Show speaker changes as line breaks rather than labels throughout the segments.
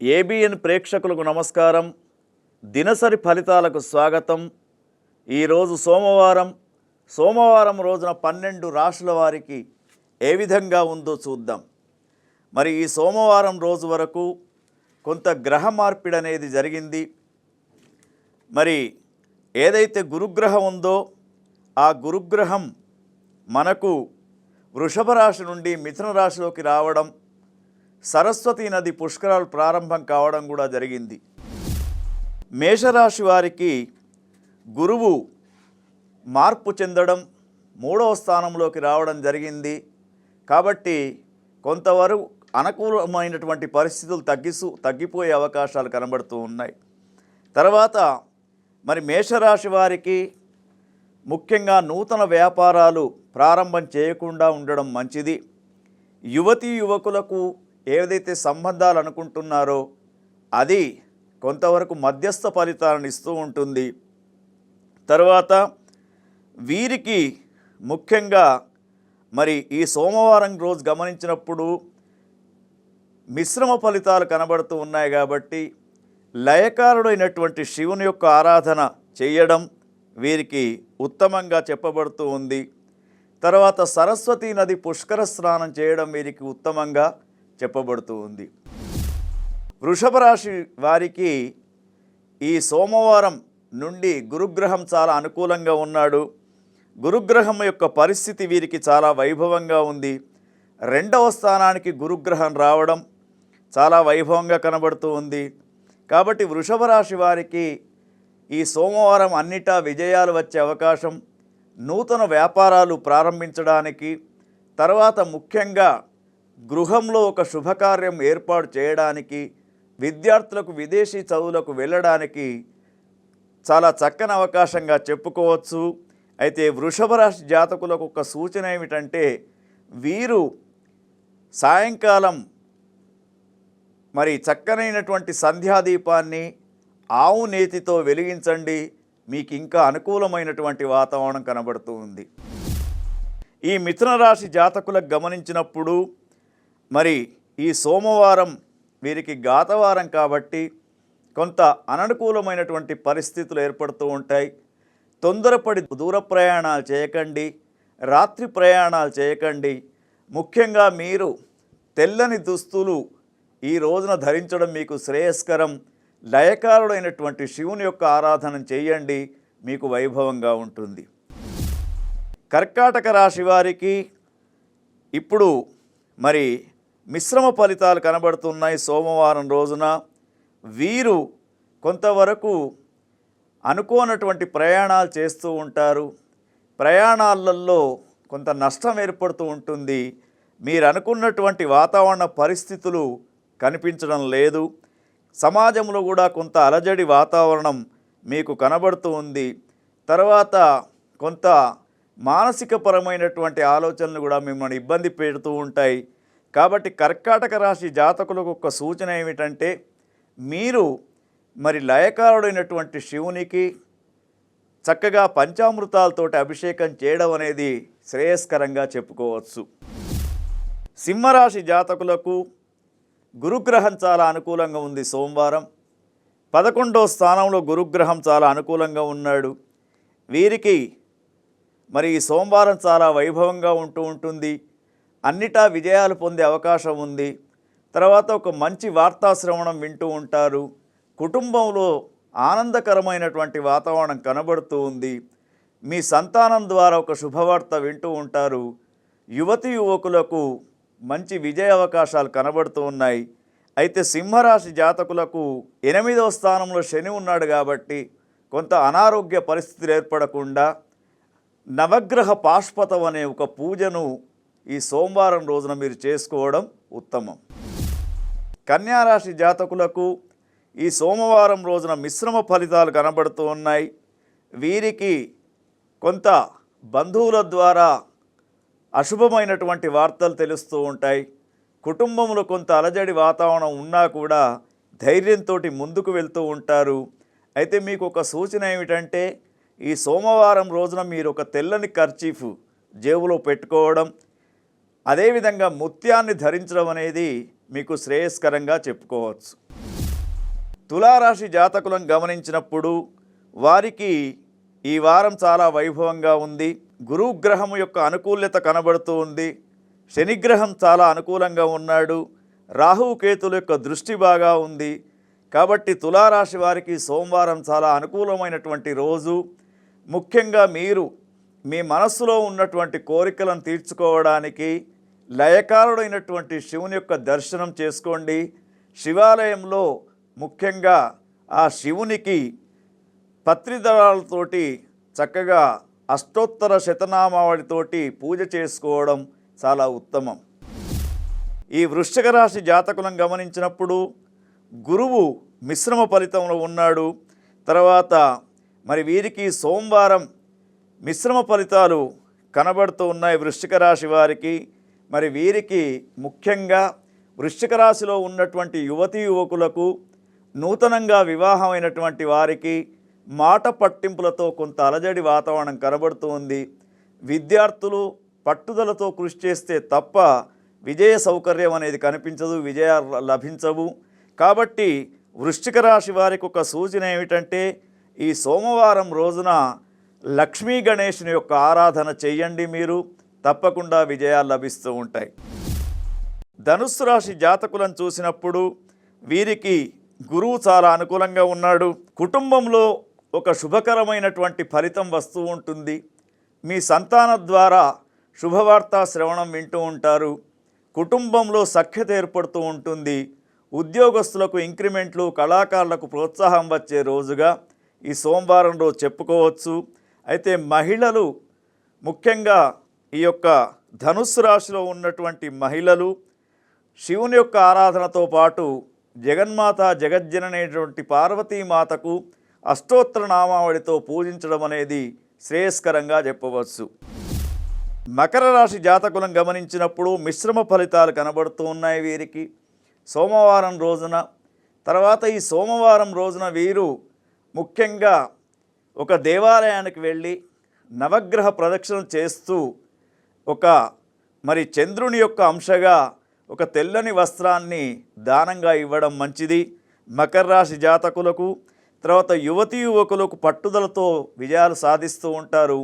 ABN ప్రేక్షకులకు నమస్కారం. దినసరి ఫలితాలకు స్వాగతం. ఈరోజు సోమవారం రోజున 12 రాశుల వారికి ఏ విధంగా ఉందో చూద్దాం. మరి ఈ సోమవారం రోజు వరకు కొంత గ్రహ మార్పిడి అనేది జరిగింది. మరి ఏదైతే గురుగ్రహం ఉందో ఆ గురుగ్రహం మనకు వృషభ రాశి నుండి మిథున రాశిలోకి రావడం, సరస్వతీ నది పుష్కరాలు ప్రారంభం కావడం కూడా జరిగింది. మేషరాశి వారికి గురువు మార్పు చెందడం, 3వ స్థానంలోకి రావడం జరిగింది. కాబట్టి కొంతవరకు అనుకూలమైనటువంటి పరిస్థితులు తగ్గిపోయే అవకాశాలు కనబడుతూ ఉన్నాయి. తర్వాత మరి మేషరాశి వారికి ముఖ్యంగా నూతన వ్యాపారాలు ప్రారంభం చేయకుండా ఉండడం మంచిది. యువతీ యువకులకు ఏదైతే సంబంధాలు అనుకుంటున్నారో అది కొంతవరకు మధ్యస్థ ఫలితాలను ఇస్తూ ఉంటుంది. తర్వాత వీరికి ముఖ్యంగా మరి ఈ సోమవారం రోజు గమనించినప్పుడు మిశ్రమ ఫలితాలు కనబడుతూ ఉన్నాయి. కాబట్టి లయకారుడైనటువంటి శివుని యొక్క ఆరాధన చేయడం వీరికి ఉత్తమంగా చెప్పబడుతూ ఉంది. తర్వాత సరస్వతీ నది పుష్కర స్నానం చేయడం వీరికి ఉత్తమంగా చెప్పబడుతూ ఉంది. వృషభ రాశి వారికి ఈ సోమవారం నుండి గురుగ్రహం చాలా అనుకూలంగా ఉన్నాడు. గురుగ్రహం యొక్క పరిస్థితి వీరికి చాలా వైభవంగా ఉంది. 2వ స్థానానికి గురుగ్రహం రావడం చాలా వైభవంగా కనబడుతూ ఉంది. కాబట్టి వృషభ రాశి వారికి ఈ సోమవారం అన్నిటా విజయాలు వచ్చే అవకాశం, నూతన వ్యాపారాలు ప్రారంభించడానికి, తర్వాత ముఖ్యంగా గృహంలో ఒక శుభకార్యం ఏర్పాటు చేయడానికి, విద్యార్థులకు విదేశీ చదువులకు వెళ్ళడానికి చాలా చక్కని అవకాశంగా చెప్పుకోవచ్చు. అయితే వృషభ రాశి జాతకులకు ఒక సూచన ఏమిటంటే, వీరు సాయంకాలం మరి చక్కనైనటువంటి సంధ్యాదీపాన్ని ఆవు నేతితో వెలిగించండి. మీకు ఇంకా అనుకూలమైనటువంటి వాతావరణం కనబడుతూ ఉంది. ఈ మిథున రాశి జాతకులకు గమనించినప్పుడు మరి ఈ సోమవారం వీరికి ఘాతవారం కాబట్టి కొంత అననుకూలమైనటువంటి పరిస్థితులు ఏర్పడుతూ ఉంటాయి. తొందరపడి దూర ప్రయాణాలు చేయకండి, రాత్రి ప్రయాణాలు చేయకండి. ముఖ్యంగా మీరు తెల్లని దుస్తులు ఈ రోజున ధరించడం మీకు శ్రేయస్కరం. లయకారుడైనటువంటి శివుని యొక్క ఆరాధన చేయండి, మీకు వైభవంగా ఉంటుంది. కర్కాటక రాశి వారికి ఇప్పుడు మరి మిశ్రమ ఫలితాలు కనబడుతున్నాయి. సోమవారం రోజున వీరు కొంతవరకు అనుకోనటువంటి ప్రయాణాలు చేస్తూ ఉంటారు. ప్రయాణాలలో కొంత నష్టం ఏర్పడుతూ ఉంటుంది. మీరు అనుకున్నటువంటి వాతావరణ పరిస్థితులు కనిపించడం లేదు. సమాజంలో కూడా కొంత అలజడి వాతావరణం మీకు కనబడుతూ ఉంది. తర్వాత కొంత మానసికపరమైనటువంటి ఆలోచనలు కూడా మిమ్మల్ని ఇబ్బంది పెడుతూ ఉంటాయి. కాబట్టి కర్కాటక రాశి జాతకులకు ఒక సూచన ఏమిటంటే, మీరు మరి లయకారుడైనటువంటి శివునికి చక్కగా పంచామృతాలతోటి అభిషేకం చేయడం అనేది శ్రేయస్కరంగా చెప్పుకోవచ్చు. సింహరాశి జాతకులకు గురుగ్రహం చాలా అనుకూలంగా ఉంది. సోమవారం 11వ స్థానంలో గురుగ్రహం చాలా అనుకూలంగా ఉన్నాడు. వీరికి మరి ఈ సోమవారం చాలా వైభవంగా ఉంటుంది. అన్నిటా విజయాలు పొందే అవకాశం ఉంది. తర్వాత ఒక మంచి వార్తాశ్రవణం వింటూ ఉంటారు. కుటుంబంలో ఆనందకరమైనటువంటి వాతావరణం కనబడుతూ ఉంది. మీ సంతానం ద్వారా ఒక శుభవార్త వింటూ ఉంటారు. యువతీ యువకులకు మంచి విజయ అవకాశాలు కనబడుతూ ఉన్నాయి. అయితే సింహరాశి జాతకులకు 8వ స్థానంలో శని ఉన్నాడు కాబట్టి కొంత అనారోగ్య పరిస్థితులు ఏర్పడకుండా నవగ్రహ పాష్పతం అనే ఒక పూజను ఈ సోమవారం రోజున మీరు చేసుకోవడం ఉత్తమం. కన్యారాశి జాతకులకు ఈ సోమవారం రోజున మిశ్రమ ఫలితాలు కనబడుతూ ఉన్నాయి. వీరికి కొంత బంధువుల ద్వారా అశుభమైనటువంటి వార్తలు తెలుస్తూ ఉంటాయి. కుటుంబంలో కొంత అలజడి వాతావరణం ఉన్నా కూడా ధైర్యంతో ముందుకు వెళ్తూ ఉంటారు. అయితే మీకు ఒక సూచన ఏమిటంటే, ఈ సోమవారం రోజున మీరు ఒక తెల్లని కర్చీఫ్ జేబులో పెట్టుకోవడం, అదేవిధంగా ముత్యాన్ని ధరించడం అనేది మీకు శ్రేయస్కరంగా చెప్పుకోవచ్చు. తులారాశి జాతకులను గమనించినప్పుడు వారికి ఈ వారం చాలా వైభవంగా ఉంది. గురుగ్రహం యొక్క అనుకూల్యత కనబడుతూ ఉంది. శనిగ్రహం చాలా అనుకూలంగా ఉన్నాడు. రాహుకేతుల యొక్క దృష్టి బాగా ఉంది. కాబట్టి తులారాశి వారికి సోమవారం చాలా అనుకూలమైనటువంటి రోజు. ముఖ్యంగా మీరు మీ మనస్సులో ఉన్నటువంటి కోరికలను తీర్చుకోవడానికి లయకారుడైనటువంటి శివుని యొక్క దర్శనం చేసుకోండి. శివాలయంలో ముఖ్యంగా ఆ శివునికి పత్రిదళాలతోటి చక్కగా అష్టోత్తర శతనామావళితోటి పూజ చేసుకోవడం చాలా ఉత్తమం. ఈ వృశ్చిక రాశి జాతకులను గమనించినప్పుడు గురువు మిశ్రమ ఫలితంలో ఉన్నాడు. తర్వాత మరి వీరికి సోమవారం మిశ్రమ ఫలితాలు కనబడుతూ ఉన్నాయి వృశ్చిక రాశి వారికి. మరి వీరికి ముఖ్యంగా వృశ్చిక రాశిలో ఉన్నటువంటి యువతీ యువకులకు, నూతనంగా వివాహమైనటువంటి వారికి మాట పట్టింపులతో కొంత అలజడి వాతావరణం కనబడుతూ ఉంది. విద్యార్థులు పట్టుదలతో కృషి చేస్తే తప్ప విజయ సౌకర్యం అనేది కనిపించదు, విజయాలు లభించవు. కాబట్టి వృశ్చిక రాశి వారికి ఒక సూచన ఏమిటంటే ఈ సోమవారం రోజున లక్ష్మీ గణేశుని యొక్క ఆరాధన చేయండి. మీరు తప్పకుండా విజయాలు లభిస్తూ ఉంటాయి. ధనుస్సు రాశి జాతకులను చూసినప్పుడు వీరికి గురువు చాలా అనుకూలంగా ఉన్నాడు. కుటుంబంలో ఒక శుభకరమైనటువంటి ఫలితం వస్తూ ఉంటుంది. మీ సంతానం ద్వారా శుభవార్తా శ్రవణం వింటూ ఉంటారు. కుటుంబంలో సఖ్యత ఏర్పడుతూ ఉంటుంది. ఉద్యోగస్తులకు ఇంక్రిమెంట్లు, కళాకారులకు ప్రోత్సాహం వచ్చే రోజుగా ఈ సోమవారం రోజు చెప్పుకోవచ్చు. అయితే మహిళలు ముఖ్యంగా ఈ యొక్క ధనుస్సు రాశిలో ఉన్నటువంటి మహిళలు శివుని యొక్క ఆరాధనతో పాటు జగన్మాత జగజ్జననేటువంటి పార్వతీమాతకు అష్టోత్తర నామావళితో పూజించడం అనేది శ్రేయస్కరంగా చెప్పవచ్చు. మకర రాశి జాతకులను గమనించినప్పుడు మిశ్రమ ఫలితాలు కనబడుతూ ఉన్నాయి వీరికి సోమవారం రోజున. తర్వాత ఈ సోమవారం రోజున వీరు ముఖ్యంగా ఒక దేవాలయానికి వెళ్ళి నవగ్రహ ప్రదక్షిణ చేస్తూ ఒక మరి చంద్రుని యొక్క అంశగా ఒక తెల్లని వస్త్రాన్ని దానంగా ఇవ్వడం మంచిది మకర రాశి జాతకులకు. తర్వాత యువతీ యువకులకు పట్టుదలతో విజయాలు సాధిస్తూ ఉంటారు.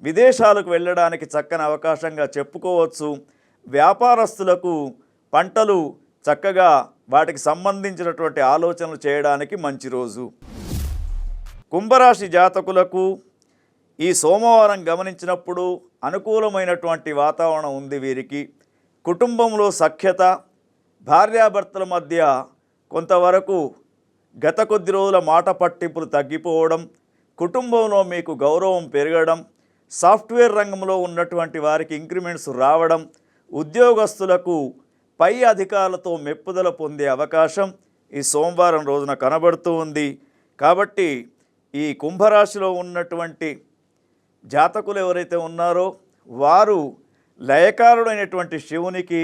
విదేశాలకు వెళ్ళడానికి చక్కని అవకాశంగా చెప్పుకోవచ్చు. వ్యాపారస్తులకు పంటలు చక్కగా వాటికి సంబంధించినటువంటి ఆలోచనలు చేయడానికి మంచి రోజు. కుంభరాశి జాతకులకు ఈ సోమవారం గమనించినప్పుడు అనుకూలమైనటువంటి వాతావరణం ఉంది వీరికి. కుటుంబంలో సఖ్యత, భార్యాభర్తల మధ్య కొంతవరకు గత కొద్ది రోజుల మాట పట్టింపులు తగ్గిపోవడం, కుటుంబంలో మీకు గౌరవం పెరగడం, సాఫ్ట్వేర్ రంగంలో ఉన్నటువంటి వారికి ఇంక్రిమెంట్స్ రావడం, ఉద్యోగస్తులకు పై అధికారులతో మెప్పుదల పొందే అవకాశం ఈ సోమవారం రోజున కనబడుతూ ఉంది. కాబట్టి ఈ కుంభరాశిలో ఉన్నటువంటి జాతకులు ఎవరైతే ఉన్నారో వారు లయకారుడైనటువంటి శివునికి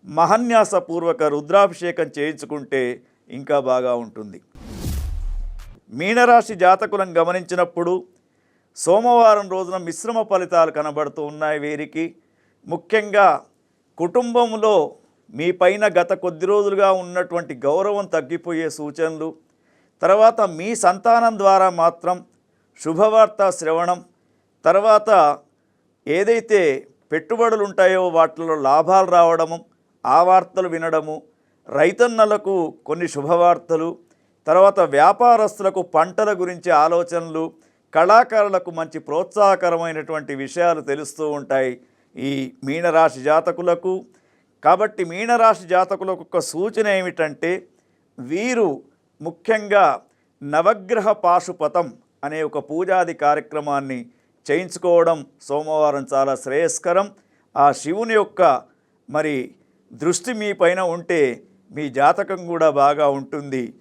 మహన్యాసపూర్వక రుద్రాభిషేకం చేయించుకుంటే ఇంకా బాగా ఉంటుంది. మీనరాశి జాతకులను గమనించినప్పుడు సోమవారం రోజున మిశ్రమ ఫలితాలు కనబడుతూ ఉన్నాయి వీరికి. ముఖ్యంగా కుటుంబంలో మీ పైన గత కొద్ది రోజులుగా ఉన్నటువంటి గౌరవం తగ్గిపోయే సూచనలు, తర్వాత మీ సంతానం ద్వారా మాత్రం శుభవార్త శ్రవణం, తర్వాత ఏదైతే పెట్టుబడులు ఉంటాయో వాటిలో లాభాలు రావడము, ఆ వార్తలు వినడము, రైతన్నలకు కొన్ని శుభవార్తలు, తర్వాత వ్యాపారస్తులకు పంటల గురించి ఆలోచనలు, కళాకారులకు మంచి ప్రోత్సాహకరమైనటువంటి విషయాలు తెలుస్తూ ఉంటాయి ఈ మీనరాశి జాతకులకు. కాబట్టి మీనరాశి జాతకులకు ఒక సూచన ఏమిటంటే వీరు ముఖ్యంగా నవగ్రహ పాశుపతం అనే ఒక పూజాది కార్యక్రమాన్ని చేయించుకోవడం సోమవారం చాలా శ్రేయస్కరం. ఆ శివుని యొక్క మరి దృష్టి మీ పైన ఉంటే మీ జాతకం కూడా బాగా ఉంటుంది.